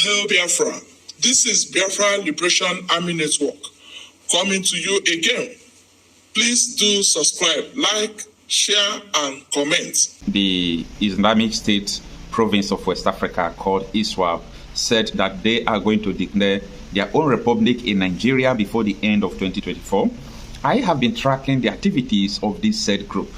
Hail Biafra. This is Biafra Liberation Army Network coming to you again. Please do subscribe, like, share, and comment. The Islamic State province of West Africa called ISWAP said that they are going to declare their own republic in Nigeria before the end of 2024. I have been tracking the activities of this said group.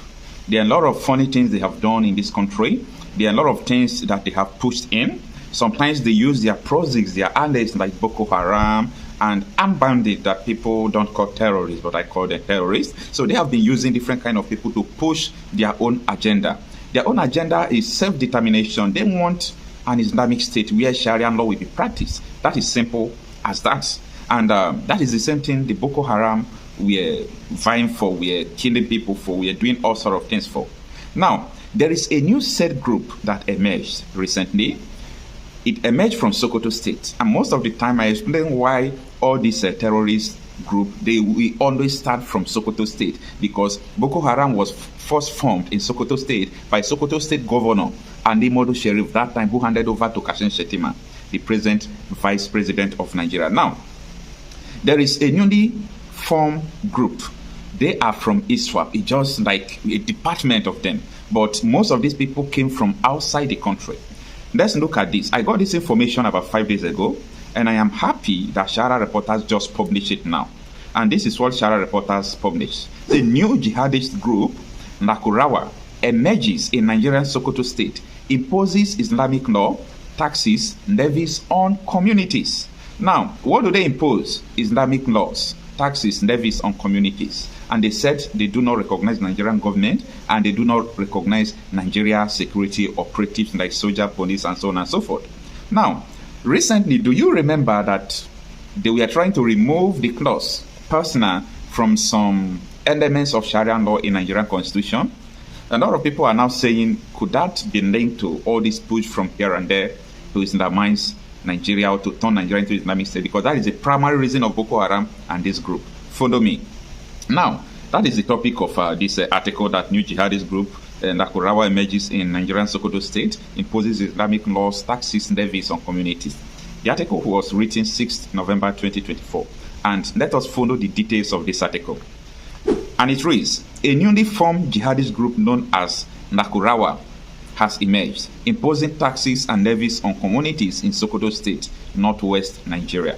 There are a lot of funny things they have done in this country. There are a lot of things that they have pushed in. Sometimes they use their proxies, their allies like Boko Haram and armed bandits that people don't call terrorists, but I call them terrorists. So they have been using different kind of people to push their own agenda. Their own agenda is self-determination. They want an Islamic state where Sharia law will be practiced. That is simple as that. And that is the same thing the Boko Haram we are vying for, we are killing people for, we are doing all sorts of things for. Now, there is a new set group that emerged recently. It emerged from Sokoto State. And most of the time I explain why all these terrorist group, we always start from Sokoto State, because Boko Haram was first formed in Sokoto State by Sokoto State Governor Andi Modu Sheriff, that time, who handed over to Kashem Shettima, the present Vice President of Nigeria. Now, there is a newly formed group. They are from ISWAP. It's just like a department of them. But most of these people came from outside the country. Let's look at this. I got this information about 5 days ago, and I am happy that Shara Reporters just published it now. And this is what Shara Reporters published. The new jihadist group, Nakurawa, emerges in Nigerian Sokoto State, imposes Islamic law, taxes, levies on communities. Now, what do they impose? Islamic laws, taxes, levies on communities. And they said they do not recognize Nigerian government, and they do not recognize Nigeria security operatives like soldier, police, and so on and so forth. Now, recently, do you remember that they were trying to remove the clause personal from some elements of Sharia law in Nigerian constitution? A lot of people are now saying, could that be linked to all this push from here and there to Islamize Nigeria, or to turn Nigeria into Islamic State? Because that is the primary reason of Boko Haram and this group. Follow me. Now, that is the topic of this article, that new jihadist group, Nakurawa, emerges in Nigerian Sokoto State, imposes Islamic laws, taxes, levies on communities. The article was written 6th November 2024. And let us follow the details of this article. And it reads, a newly formed jihadist group known as Nakurawa has emerged, imposing taxes and levies on communities in Sokoto State, northwest Nigeria.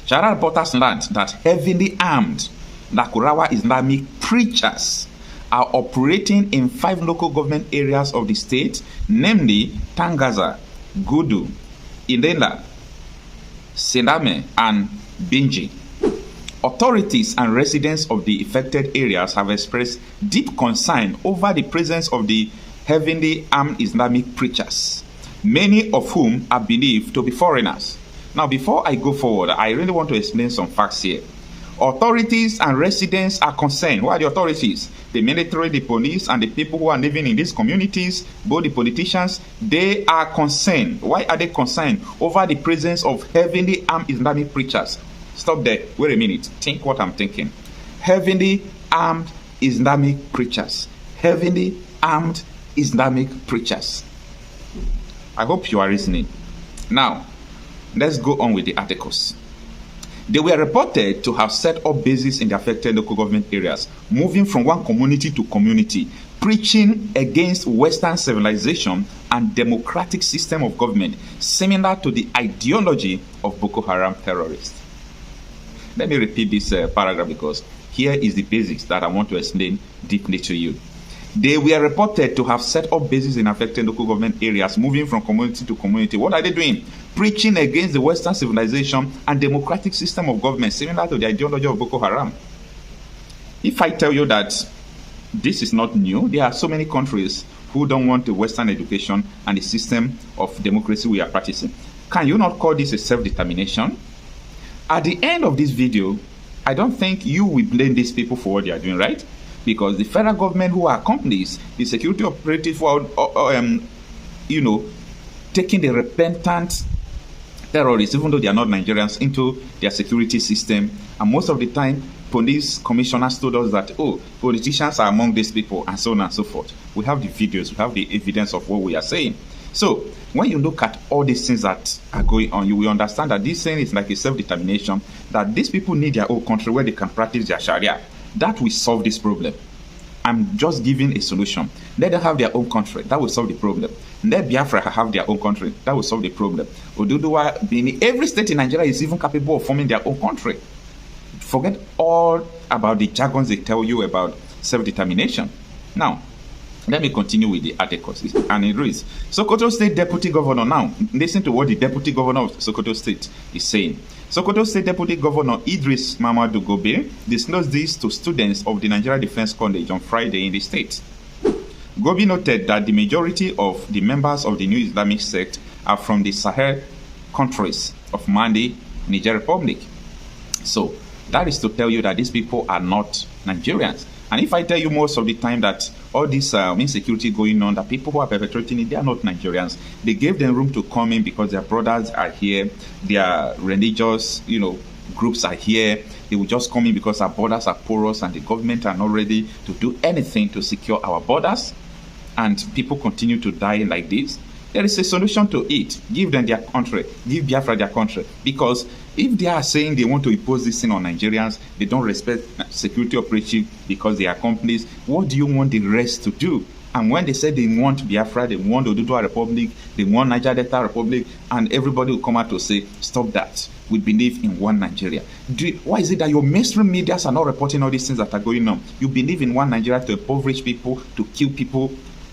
Shara Reporters learned that heavily armed Nakurawa Islamic preachers are operating in 5 local government areas of the state, namely Tangaza, Gudu, Ilela, Sename, and Binji. Authorities and residents of the affected areas have expressed deep concern over the presence of the heavily armed Islamic preachers, many of whom are believed to be foreigners. Now, before I go forward, I really want to explain some facts here. Authorities and residents are concerned. Who are the authorities? The military, the police, and the people who are living in these communities, both the politicians, they are concerned. Why are they concerned? Over the presence of heavily armed Islamic preachers. Stop there. Wait a minute. Think what I'm thinking. Heavily armed Islamic preachers. Heavily armed Islamic preachers. I hope you are listening. Now, let's go on with the articles. They were reported to have set up bases in the affected local government areas, moving from one community to community, preaching against Western civilization and democratic system of government, similar to the ideology of Boko Haram terrorists. Let me repeat this paragraph, because here is the basics that I want to explain deeply to you. They were reported to have set up bases in affected local government areas, moving from community to community. What are they doing? Preaching against the Western civilization and democratic system of government, similar to the ideology of Boko Haram. If I tell you that this is not new, there are so many countries who don't want the Western education and the system of democracy we are practicing. Can you not call this a self-determination? At the end of this video, I don't think you will blame these people for what they are doing, right? Because the federal government who are accomplices, the security operatives who are, taking the repentant terrorists, even though they are not Nigerians, into their security system. And most of the time, police commissioners told us that, politicians are among these people, and so on and so forth. We have the videos, we have the evidence of what we are saying. So when you look at all these things that are going on, you will understand that this thing is like a self-determination, that these people need their own country where they can practice their Sharia. That will solve this problem. I'm just giving a solution. Let them have their own country. That will solve the problem. Let Biafra have their own country. That will solve the problem. Oduduwa, Benin, every state in Nigeria is even capable of forming their own country. Forget all about the jargons they tell you about self-determination. Now, let me continue with the articles. And it reads, Sokoto State Deputy Governor. Now, listen to what the Deputy Governor of Sokoto State is saying. Sokoto State Deputy Governor Idris Mamadou Gobe disclosed this to students of the Nigeria Defense College on Friday in the state. Gobe noted that the majority of the members of the new Islamic sect are from the Sahel countries of Mali, Niger Republic. So, that is to tell you that these people are not Nigerians. And if I tell you most of the time that all this insecurity going on, that people who are perpetrating it, they are not Nigerians. They gave them room to come in because their brothers are here, their religious, groups are here. They will just come in because our borders are porous and the government are not ready to do anything to secure our borders. And people continue to die like this. There is a solution to it. Give them their country. Give Biafra their country. Because if they are saying they want to impose this thing on Nigerians, they don't respect security operatives because they are companies, what do you want the rest to do? And when they say they want Biafra, they want Oduduwa Republic, they want Niger Delta Republic, and everybody will come out to say, stop that. We believe in one Nigeria. Why is it that your mainstream medias are not reporting all these things that are going on? You believe in one Nigeria to impoverish people, to kill people,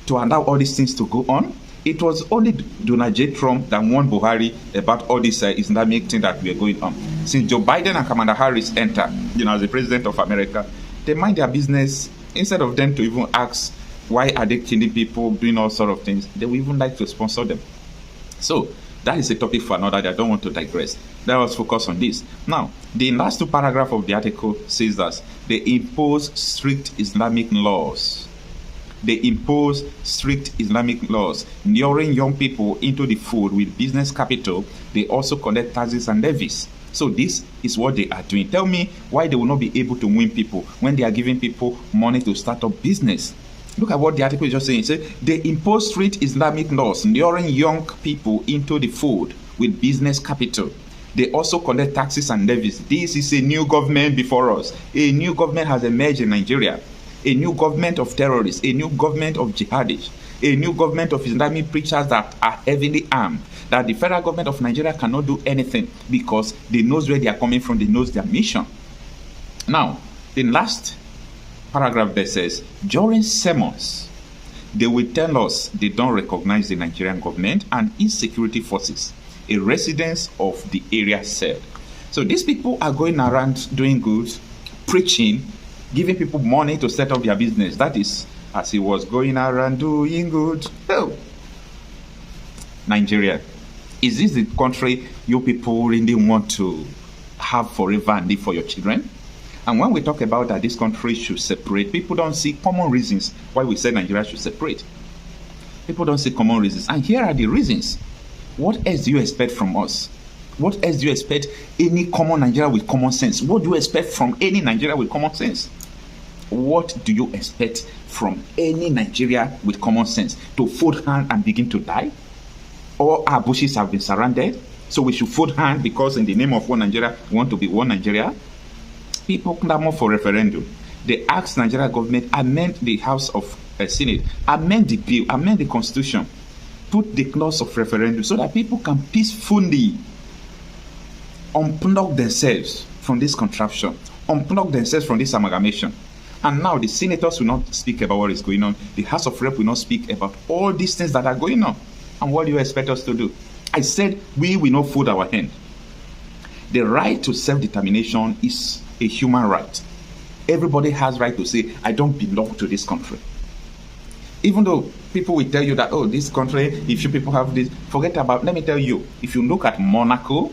to allow all these things to go on? It was only Donald J. Trump that warned Buhari about all this Islamic thing that we are going on. Since Joe Biden and Kamala Harris enter, as the president of America, they mind their business. Instead of them to even ask, why are they killing people, doing all sort of things, they will even like to sponsor them. So that is a topic for another day. I don't want to digress. Let us focus on this. Now, the last two paragraphs of the article says that they impose strict Islamic laws. They impose strict Islamic laws, luring young people into the fold with business capital. They also collect taxes and levies. So this is what they are doing. Tell me why they will not be able to win people when they are giving people money to start up business. Look at what the article is just saying. It says, they impose strict Islamic laws, luring young people into the fold with business capital. They also collect taxes and levies. This is a new government before us. A new government has emerged in Nigeria. A new government of terrorists, a new government of jihadists, a new government of Islamic preachers that are heavily armed, that the federal government of Nigeria cannot do anything because they know where they are coming from, they know their mission. Now, the last paragraph there says, during sermons, they will tell us they don't recognize the Nigerian government and its security forces, a resident of the area said. So these people are going around doing good, preaching, giving people money to set up their business. That is, as he was going around doing good. Oh, Nigeria, is this the country you people really want to have forever and live for your children? And when we talk about that this country should separate, people don't see common reasons why we say Nigeria should separate. People don't see common reasons. And here are the reasons. What else do you expect from us? What else do you expect any common Nigeria with common sense? What do you expect from any Nigeria with common sense? What do you expect from any Nigeria with common sense? To fold hand and begin to die? All our bushes have been surrounded, so we should fold hand because in the name of one Nigeria, we want to be one Nigeria? People clamor for referendum. They ask Nigeria government, amend the House of Senate, amend the bill, amend the constitution, put the clause of referendum so that people can peacefully unplug themselves from this contraption, unplug themselves from this amalgamation. And now the senators will not speak about what is going on. The House of Rep will not speak about all these things that are going on. And what do you expect us to do? I said we will not fold our hand. The right to self-determination is a human right. Everybody has right to say, I don't belong to this country. Even though people will tell you that, oh, this country, if you people have this, forget about, let me tell you, if you look at Monaco,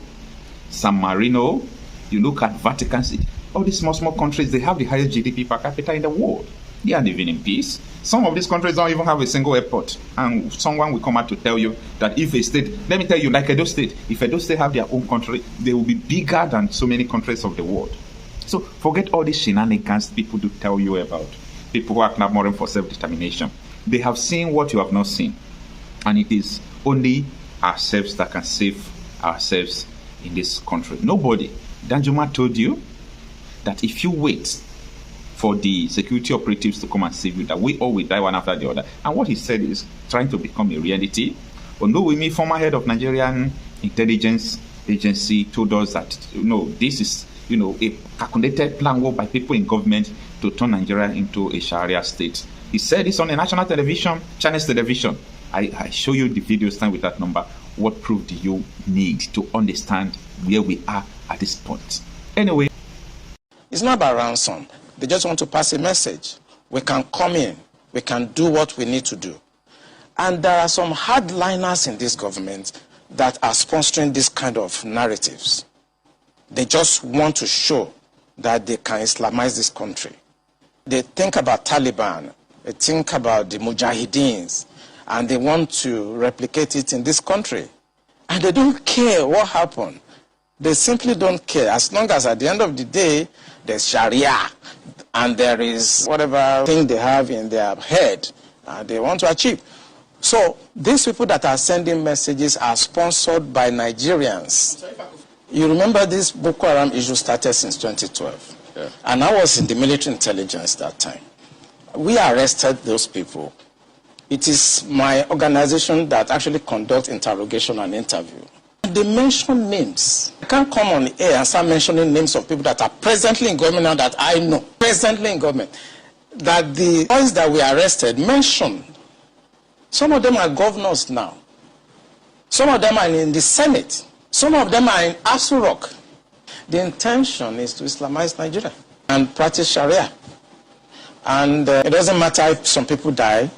San Marino, you look at Vatican City, all these small countries, they have the highest GDP per capita in the world. They are living in peace. Some of these countries don't even have a single airport. And someone will come out to tell you that if a state, let me tell you, like Edo State, if Edo State have their own country, they will be bigger than so many countries of the world. So forget all these shenanigans people do tell you about. People who are clamoring for self-determination. They have seen what you have not seen. And it is only ourselves that can save ourselves in this country. Nobody. Danjuma told you that if you wait for the security operatives to come and save you, that we all will die one after the other. And what he said is trying to become a reality. Onowimi, former head of Nigerian intelligence agency, told us that, this is, a calculated plan work by people in government to turn Nigeria into a Sharia state. He said this on a national television, Chinese television. I show you the video, stand with that number. What proof do you need to understand where we are at this point? Anyway. It's not about ransom. They just want to pass a message. We can come in. We can do what we need to do. And there are some hardliners in this government that are sponsoring this kind of narratives. They just want to show that they can Islamize this country. They think about Taliban. They think about the Mujahideens. And they want to replicate it in this country. And they don't care what happened. They simply don't care. As long as at the end of the day, there's Sharia and there is whatever thing they have in their head they want to achieve. So these people that are sending messages are sponsored by Nigerians. You remember this Boko Haram issue started since 2012. Yeah. And I was in the military intelligence that time. We arrested those people. It is my organization that actually conducts interrogation and interview. They mention names. I can't come on air and start mentioning names of people that are presently in government now that I know. Presently in government. That the boys that we arrested mentioned. Some of them are governors now. Some of them are in the Senate. Some of them are in Aso Rock. The intention is to Islamize Nigeria and practice Sharia. And it doesn't matter if some people die.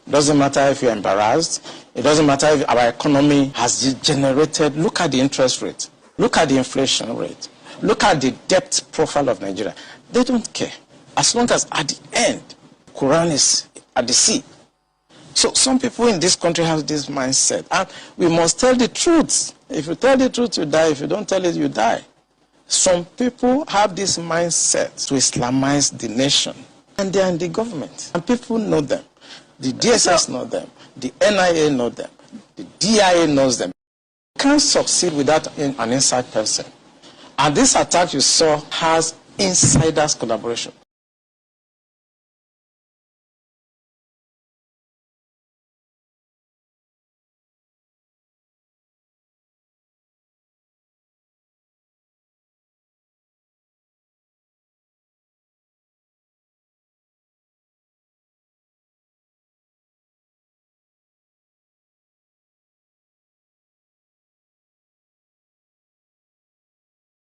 It doesn't matter if you're embarrassed. It doesn't matter if our economy has degenerated. Look at the interest rate. Look at the inflation rate. Look at the debt profile of Nigeria. They don't care. As long as at the end, Quran is at the sea. So some people in this country have this mindset. And we must tell the truth. If you tell the truth, you die. If you don't tell it, you die. Some people have this mindset to Islamize the nation. And they are in the government. And people know them. The DSS know them. The NIA know them. The DIA knows them. You can't succeed without an inside person. And this attack you saw has insiders collaboration.